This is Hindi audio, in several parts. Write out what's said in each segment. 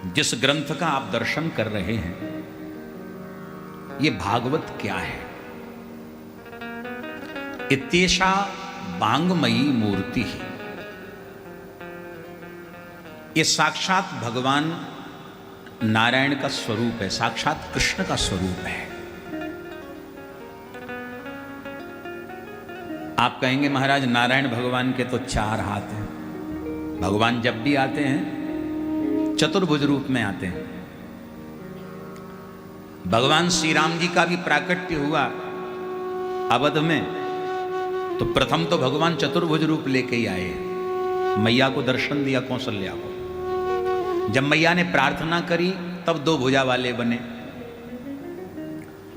जिस ग्रंथ का आप दर्शन कर रहे हैं, ये भागवत क्या है? इत्येषा वाङ्मयी मूर्ति ही, ये साक्षात भगवान नारायण का स्वरूप है, साक्षात कृष्ण का स्वरूप है। आप कहेंगे महाराज नारायण भगवान के तो 4 हाथ हैं। भगवान जब भी आते हैं चतुर्भुज रूप में आते हैं। भगवान श्री राम जी का भी प्राकट्य हुआ अवध में, तो प्रथम तो भगवान चतुर्भुज रूप लेके ही आए। मैया को दर्शन दिया कौशल्या को। जब मैया ने प्रार्थना करी तब 2 भुजा वाले बने।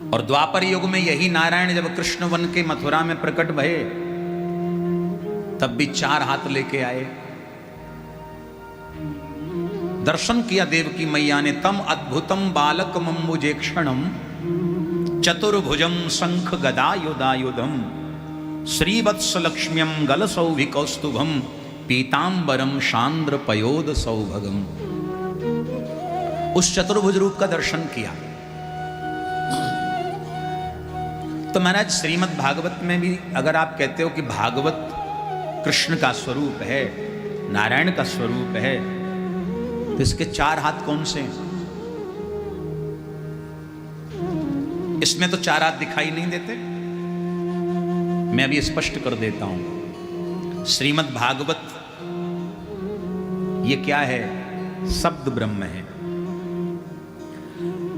और द्वापर युग में यही नारायण जब कृष्ण वन के मथुरा में प्रकट भये तब भी 4 हाथ लेके आए। दर्शन किया देवकी मैया ने, तम अद्भुतम बालक मम्बुजेक्षणम चतुर्भुजम शंख गदायुधायुधम श्रीवत्स लक्ष्म्यम गलसौभिकौस्तुभम पीतांबरम शांद्र पयोद सौभगम। उस चतुर्भुज रूप का दर्शन किया। तो महाराज श्रीमद् भागवत में भी अगर आप कहते हो कि भागवत कृष्ण का स्वरूप है, नारायण का स्वरूप है, तो इसके 4 हाथ कौन से हैं? इसमें तो 4 हाथ दिखाई नहीं देते। मैं अभी स्पष्ट कर देता हूं। श्रीमद् भागवत ये क्या है? शब्द ब्रह्म है।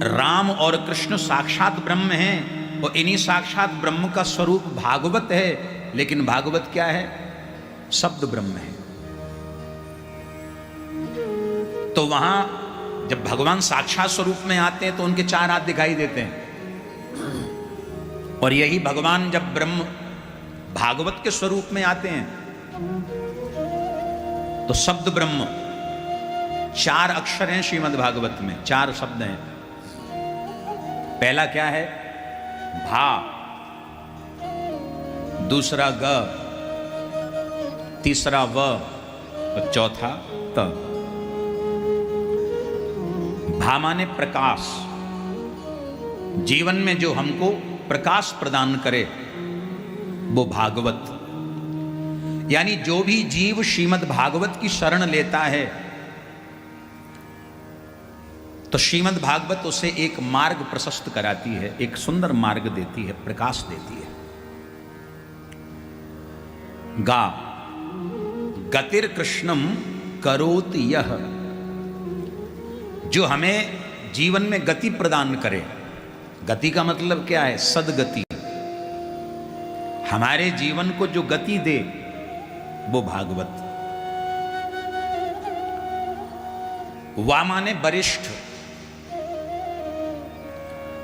राम और कृष्ण साक्षात ब्रह्म हैं और इन्हीं साक्षात ब्रह्म का स्वरूप भागवत है। लेकिन भागवत क्या है? शब्द ब्रह्म है। तो वहां जब भगवान साक्षात स्वरूप में आते हैं तो उनके 4 हाथ दिखाई देते हैं। और यही भगवान जब ब्रह्म भागवत के स्वरूप में आते हैं तो शब्द ब्रह्म 4 अक्षर हैं श्रीमद् भागवत में, 4 शब्द हैं। पहला क्या है? भा, दूसरा ग, तीसरा व और चौथा त। भा माने प्रकाश, जीवन में जो हमको प्रकाश प्रदान करे वो भागवत। यानी जो भी जीव श्रीमद् भागवत की शरण लेता है तो श्रीमद् भागवत उसे एक मार्ग प्रशस्त कराती है, एक सुंदर मार्ग देती है, प्रकाश देती है। गा, गतिर कृष्णम करोति यह, जो हमें जीवन में गति प्रदान करे। गति का मतलब क्या है? सदगति। हमारे जीवन को जो गति दे वो भागवत। वा माने वरिष्ठ।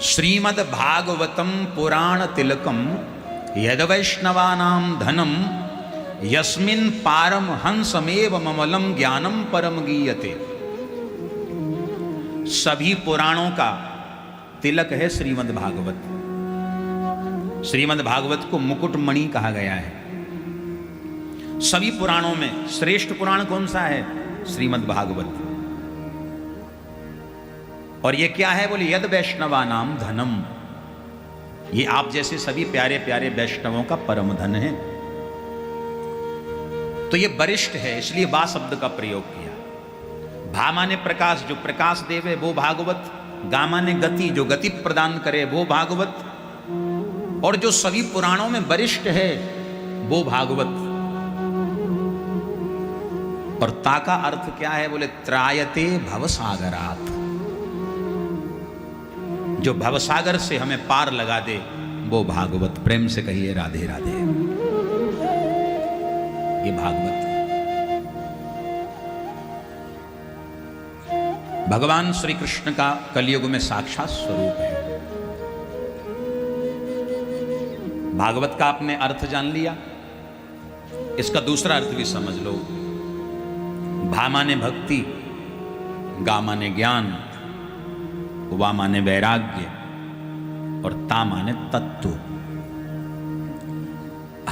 श्रीमद् भागवतम पुराण तिलकम यद वैष्णवानां धनम यस्मिन् पारम हंसमेव ममलम ज्ञानम परम गीयते। सभी पुराणों का तिलक है श्रीमद् भागवत। श्रीमद् भागवत को मुकुटमणि कहा गया है। सभी पुराणों में श्रेष्ठ पुराण कौन सा है? श्रीमद् भागवत। और ये क्या है? बोले यद वैष्णवानाम धनम, ये आप जैसे सभी प्यारे प्यारे वैष्णवों का परम धन है। तो ये वरिष्ठ है, इसलिए वा शब्द का प्रयोग किया। भा माने प्रकाश, जो प्रकाश देवे वो भागवत। गा माने गति, जो गति प्रदान करे वो भागवत। और जो सभी पुराणों में वरिष्ठ है वो भागवत। और ता का अर्थ क्या है? बोले त्रायते भवसागरात, जो भवसागर से हमें पार लगा दे वो भागवत। प्रेम से कहिए राधे राधे। ये भागवत भगवान श्री कृष्ण का कलयुग में साक्षात स्वरूप है। भागवत का आपने अर्थ जान लिया, इसका दूसरा अर्थ भी समझ लो। भा माने भक्ति, गा माने ज्ञान, वा माने वैराग्य और ता माने तत्व।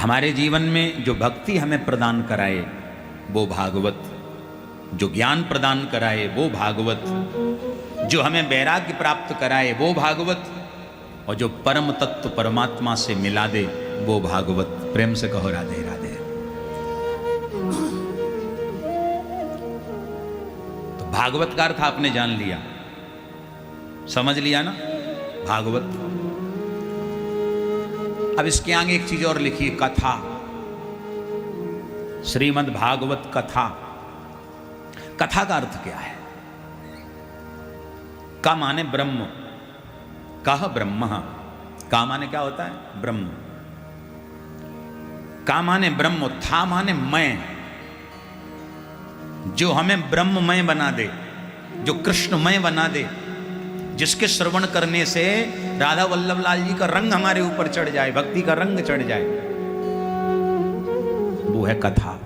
हमारे जीवन में जो भक्ति हमें प्रदान कराए वो भागवत। जो ज्ञान प्रदान कराए वो भागवत, जो हमें वैराग्य प्राप्त कराए वो भागवत, और जो परम तत्व परमात्मा से मिला दे वो भागवत। प्रेम से कहो राधे राधे। तो भागवत का अर्थ आपने जान लिया, समझ लिया ना भागवत। अब इसके आगे एक चीज और लिखिए, कथा, श्रीमद् भागवत कथा। कथा का अर्थ क्या है? का माने ब्रह्म, कह ब्रह्म, का माने क्या होता है? ब्रह्म। का माने ब्रह्म, था माने मैं, जो हमें ब्रह्ममय बना दे, जो कृष्णमय बना दे, जिसके श्रवण करने से राधा वल्लभ लाल जी का रंग हमारे ऊपर चढ़ जाए, भक्ति का रंग चढ़ जाए, वो है कथा।